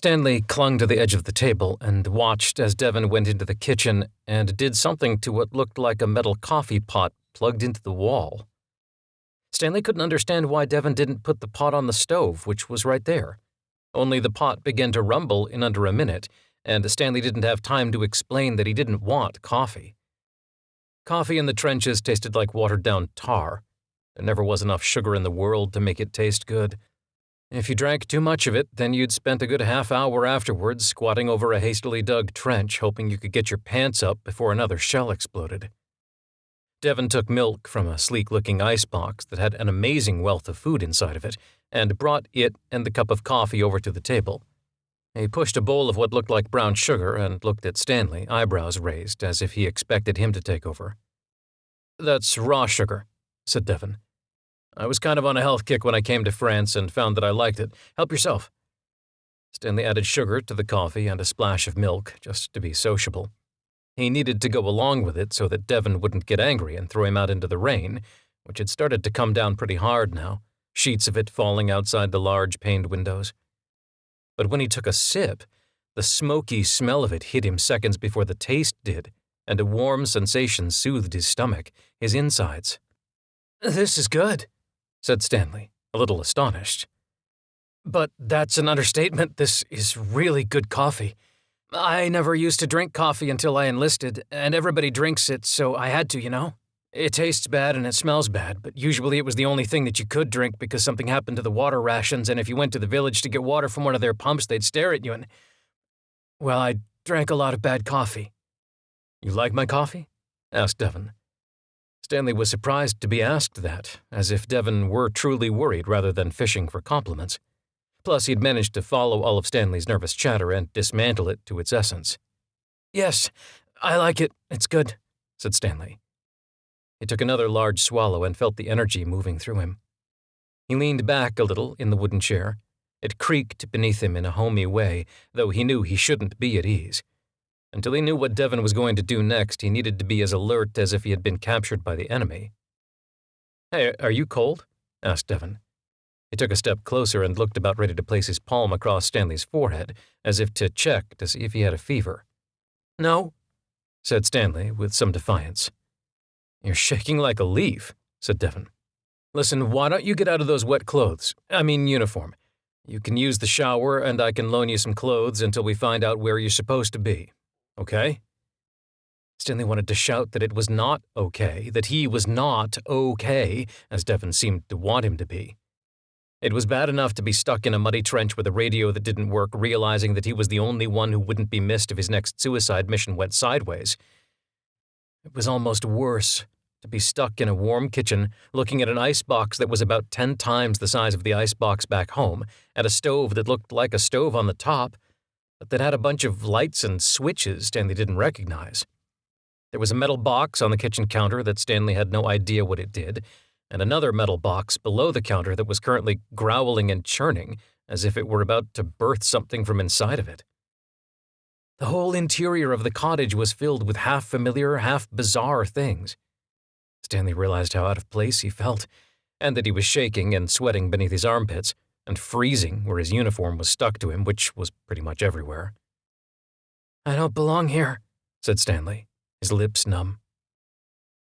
Stanley clung to the edge of the table and watched as Devon went into the kitchen and did something to what looked like a metal coffee pot plugged into the wall. Stanley couldn't understand why Devon didn't put the pot on the stove, which was right there. Only the pot began to rumble in under a minute, and Stanley didn't have time to explain that he didn't want coffee. Coffee in the trenches tasted like watered-down tar. There never was enough sugar in the world to make it taste good. If you drank too much of it, then you'd spent a good half hour afterwards squatting over a hastily dug trench hoping you could get your pants up before another shell exploded. Devon took milk from a sleek-looking icebox that had an amazing wealth of food inside of it and brought it and the cup of coffee over to the table. He pushed a bowl of what looked like brown sugar and looked at Stanley, eyebrows raised, as if he expected him to take over. "That's raw sugar," said Devon. "I was kind of on a health kick when I came to France and found that I liked it. Help yourself." Stanley added sugar to the coffee and a splash of milk, just to be sociable. He needed to go along with it so that Devon wouldn't get angry and throw him out into the rain, which had started to come down pretty hard now, sheets of it falling outside the large paned windows. But when he took a sip, the smoky smell of it hit him seconds before the taste did, and a warm sensation soothed his stomach, his insides. "This is good," said Stanley, a little astonished. "But that's an understatement. This is really good coffee. I never used to drink coffee until I enlisted, and everybody drinks it, so I had to, you know? It tastes bad and it smells bad, but usually it was the only thing that you could drink because something happened to the water rations, and if you went to the village to get water from one of their pumps, they'd stare at you and... Well, I drank a lot of bad coffee." "You like my coffee?" asked Devon. Stanley was surprised to be asked that, as if Devon were truly worried rather than fishing for compliments. Plus, he'd managed to follow all of Stanley's nervous chatter and dismantle it to its essence. "Yes, I like it. It's good," said Stanley. He took another large swallow and felt the energy moving through him. He leaned back a little in the wooden chair. It creaked beneath him in a homey way, though he knew he shouldn't be at ease. Until he knew what Devon was going to do next, he needed to be as alert as if he had been captured by the enemy. "Hey, are you cold?" asked Devon. He took a step closer and looked about ready to place his palm across Stanley's forehead, as if to check to see if he had a fever. "No," said Stanley with some defiance. "You're shaking like a leaf," said Devon. "Listen, why don't you get out of those wet clothes? I mean uniform. You can use the shower and I can loan you some clothes until we find out where you're supposed to be. Okay?" Stanley wanted to shout that it was not okay, that he was not okay, as Devon seemed to want him to be. It was bad enough to be stuck in a muddy trench with a radio that didn't work, realizing that he was the only one who wouldn't be missed if his next suicide mission went sideways. It was almost worse to be stuck in a warm kitchen, looking at an icebox that was about 10 times the size of the icebox back home, and a stove that looked like a stove on the top, but that had a bunch of lights and switches Stanley didn't recognize. There was a metal box on the kitchen counter that Stanley had no idea what it did, and another metal box below the counter that was currently growling and churning, as if it were about to birth something from inside of it. The whole interior of the cottage was filled with half-familiar, half-bizarre things. Stanley realized how out of place he felt, and that he was shaking and sweating beneath his armpits, and freezing where his uniform was stuck to him, which was pretty much everywhere. "I don't belong here," said Stanley, his lips numb.